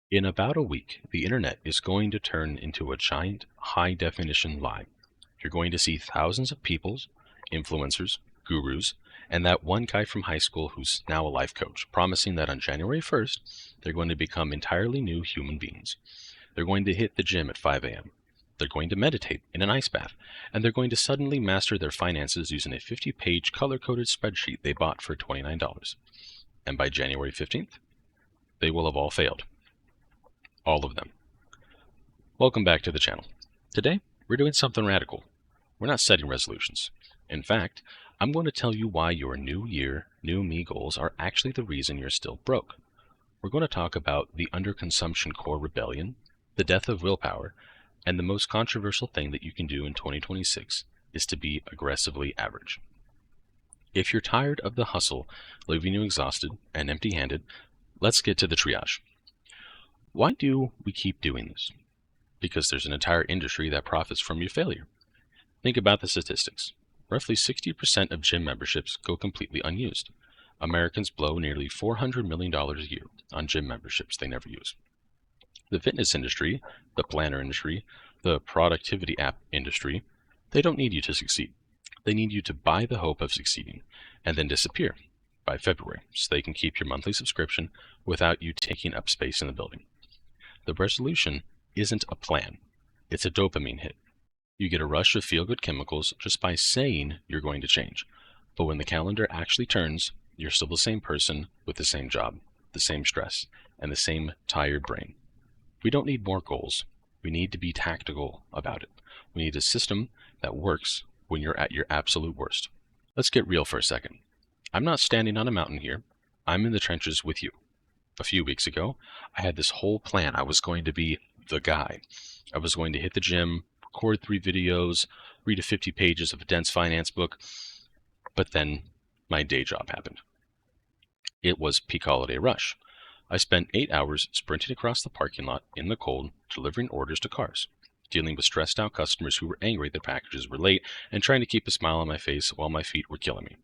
In about a week, the internet is going to turn into a giant high-definition lie. You're going to see thousands of people, influencers, gurus, and that one guy from high school who's now a life coach, promising that on January 1st, they're going to become entirely new human beings. They're going to hit the gym at 5 a.m. They're going to meditate in an ice bath, and they're going to suddenly master their finances using a 50-page color-coded spreadsheet they bought for $29. And by January 15th, they will have all failed. All of them. Welcome back to the channel. Today, we're doing something radical. We're not setting resolutions. In fact, I'm going to tell you why your new year, new me goals are actually the reason you're still broke. We're going to talk about the underconsumption core rebellion, the death of willpower, and the most controversial thing that you can do in 2026 is to be aggressively average. If you're tired of the hustle, leaving you exhausted and empty-handed, let's get to the triage. Why do we keep doing this? Because there's an entire industry that profits from your failure. Think about the statistics. Roughly 60% of gym memberships go completely unused. Americans blow nearly $400 million a year on gym memberships they never use. The fitness industry, the planner industry, the productivity app industry, they don't need you to succeed. They need you to buy the hope of succeeding and then disappear by February so they can keep your monthly subscription without you taking up space in the building. The resolution isn't a plan. It's a dopamine hit. You get a rush of feel-good chemicals just by saying you're going to change. But when the calendar actually turns, you're still the same person with the same job, the same stress, and the same tired brain. We don't need more goals. We need to be tactical about it. We need a system that works when you're at your absolute worst. Let's get real for a second. I'm not standing on a mountain here. I'm in the trenches with you. A few weeks ago, I had this whole plan. I was going to be the guy. I was going to hit the gym, record 3 videos, read 50 pages of a dense finance book, but then my day job happened. It was peak holiday rush. I spent 8 hours sprinting across the parking lot in the cold, delivering orders to cars, dealing with stressed out customers who were angry that packages were late, and trying to keep a smile on my face while my feet were killing me.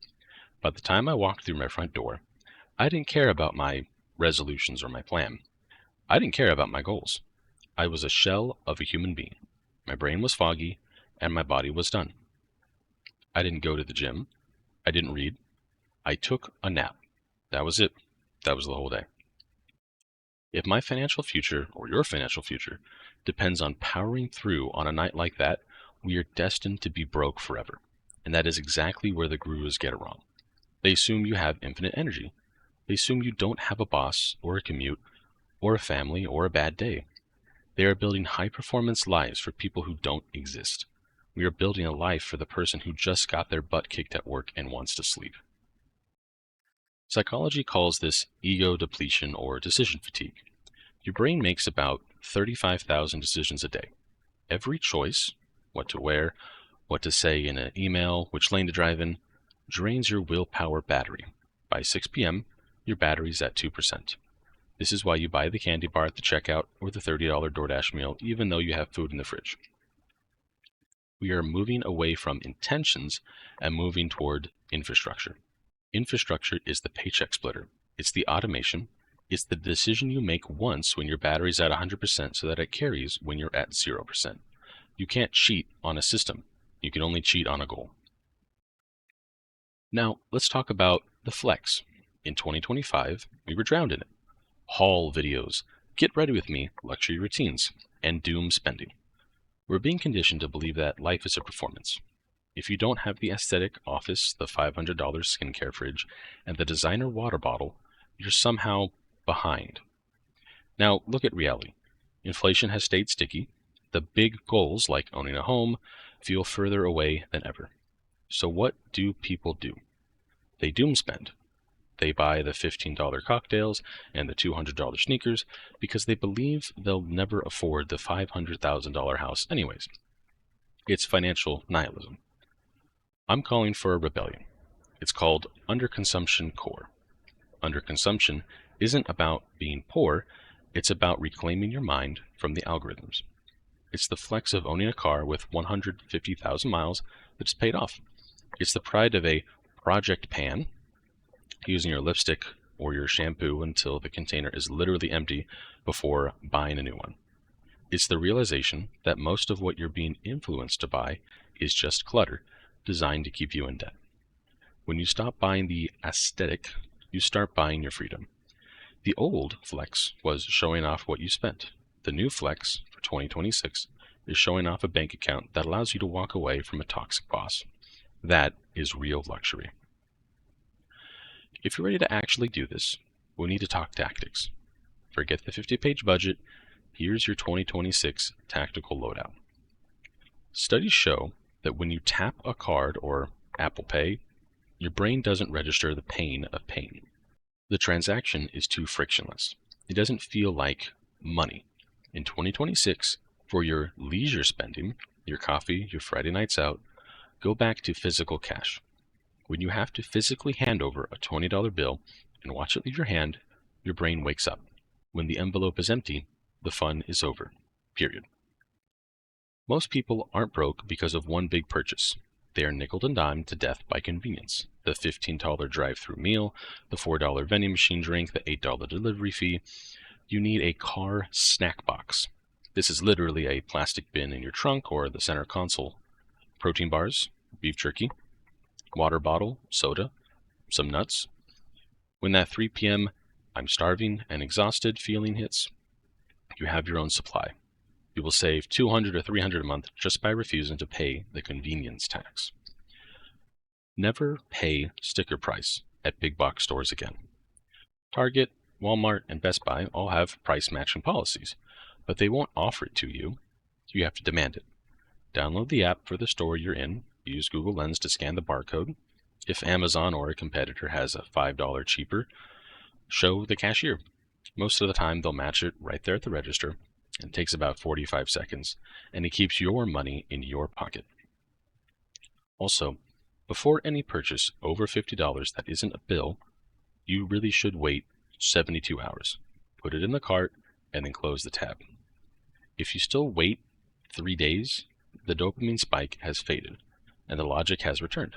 By the time I walked through my front door, I didn't care about my resolutions or my plan. I didn't care about my goals. I was a shell of a human being. My brain was foggy and my body was done. I didn't go to the gym. I didn't read. I took a nap. That was it. That was the whole day. If my financial future or your financial future depends on powering through on a night like that, we are destined to be broke forever. And that is exactly where the gurus get it wrong. They assume you have infinite energy. They assume you don't have a boss or a commute or a family or a bad day. They are building high-performance lives for people who don't exist. We are building a life for the person who just got their butt kicked at work and wants to sleep. Psychology calls this ego depletion or decision fatigue. Your brain makes about 35,000 decisions a day. Every choice, what to wear, what to say in an email, which lane to drive in, drains your willpower battery. By 6 p.m., your battery's at 2%. This is why you buy the candy bar at the checkout or the $30 DoorDash meal even though you have food in the fridge. We are moving away from intentions and moving toward infrastructure. Infrastructure is the paycheck splitter. It's the automation. It's the decision you make once when your battery's at 100% so that it carries when you're at 0%. You can't cheat on a system. You can only cheat on a goal. Now, let's talk about the flex. In 2025, we were drowned in it. Haul videos, get ready with me, luxury routines, and doom spending. We're being conditioned to believe that life is a performance. If you don't have the aesthetic office, the $500 skincare fridge, and the designer water bottle, you're somehow behind. Now, look at reality. Inflation has stayed sticky. The big goals, like owning a home, feel further away than ever. So what do people do? They doom spend. They buy the $15 cocktails and the $200 sneakers because they believe they'll never afford the $500,000 house anyways. It's financial nihilism. I'm calling for a rebellion. It's called Underconsumption Core. Underconsumption isn't about being poor, it's about reclaiming your mind from the algorithms. It's the flex of owning a car with 150,000 miles that's paid off. It's the pride of a project pan, using your lipstick or your shampoo until the container is literally empty before buying a new one. It's the realization that most of what you're being influenced to buy is just clutter designed to keep you in debt. When you stop buying the aesthetic, you start buying your freedom. The old flex was showing off what you spent. The new flex for 2026 is showing off a bank account that allows you to walk away from a toxic boss. That is real luxury. If you're ready to actually do this, we'll need to talk tactics. Forget the 50-page budget. Here's your 2026 tactical loadout. Studies show that when you tap a card or Apple Pay, your brain doesn't register the pain of pain. The transaction is too frictionless. It doesn't feel like money. In 2026, for your leisure spending, your coffee, your Friday nights out, go back to physical cash. When you have to physically hand over a $20 bill and watch it leave your hand, your brain wakes up. When the envelope is empty, the fun is over. Period. Most people aren't broke because of one big purchase. They are nickeled and dimed to death by convenience. The $15 drive-through meal, the $4 vending machine drink, the $8 delivery fee. You need a car snack box. This is literally a plastic bin in your trunk or the center console. Protein bars, beef jerky, water bottle, soda, some nuts. When that 3 p.m. I'm starving and exhausted feeling hits, you have your own supply. You will save $200 or $300 a month just by refusing to pay the convenience tax. Never pay sticker price at big box stores again. Target, Walmart, and Best Buy all have price matching policies, but they won't offer it to you. You have to demand it. Download the app for the store you're in. Use Google Lens to scan the barcode. If Amazon or a competitor has a $5 cheaper, show the cashier. Most of the time they'll match it right there at the register. It takes about 45 seconds, and it keeps your money in your pocket. Also, before any purchase over $50 that isn't a bill, you really should wait 72 hours. Put it in the cart, and then close the tab. If you still wait 3 days, the dopamine spike has faded, and the logic has returned.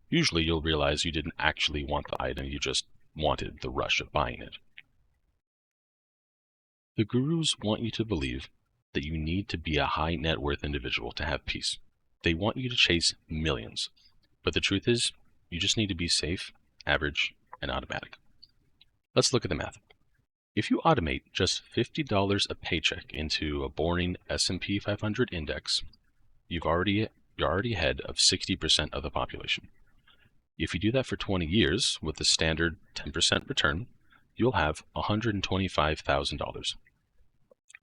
Usually you'll realize you didn't actually want the item, you just wanted the rush of buying it. The gurus want you to believe that you need to be a high net worth individual to have peace. They want you to chase millions. But the truth is, you just need to be safe, average, and automatic. Let's look at the math. If you automate just $50 a paycheck into a boring S&P 500 index, you're already ahead of 60% of the population. If you do that for 20 years with the standard 10% return, you'll have $125,000.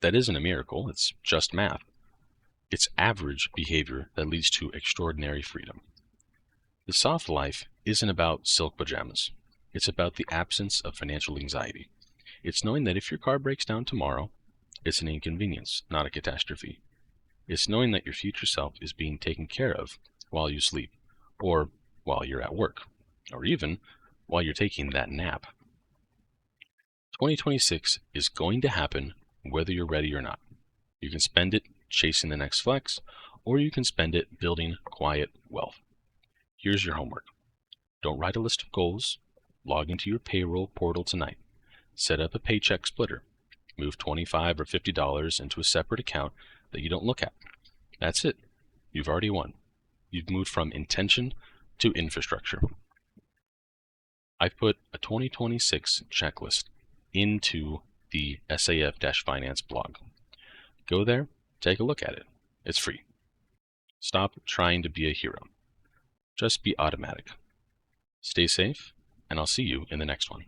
That isn't a miracle, it's just math. It's average behavior that leads to extraordinary freedom. The soft life isn't about silk pajamas. It's about the absence of financial anxiety. It's knowing that if your car breaks down tomorrow, it's an inconvenience, not a catastrophe. It's knowing that your future self is being taken care of while you sleep, or while you're at work, or even while you're taking that nap. 2026 is going to happen whether you're ready or not. You can spend it chasing the next flex, or you can spend it building quiet wealth. Here's your homework. Don't write a list of goals. Log into your payroll portal tonight. Set up a paycheck splitter. Move $25 or $50 into a separate account that you don't look at. That's it. You've already won. You've moved from intention to infrastructure. I've put a 2026 checklist into the SAF-Finance blog. Go there, take a look at it. It's free. Stop trying to be a hero. Just be automatic. Stay safe, and I'll see you in the next one.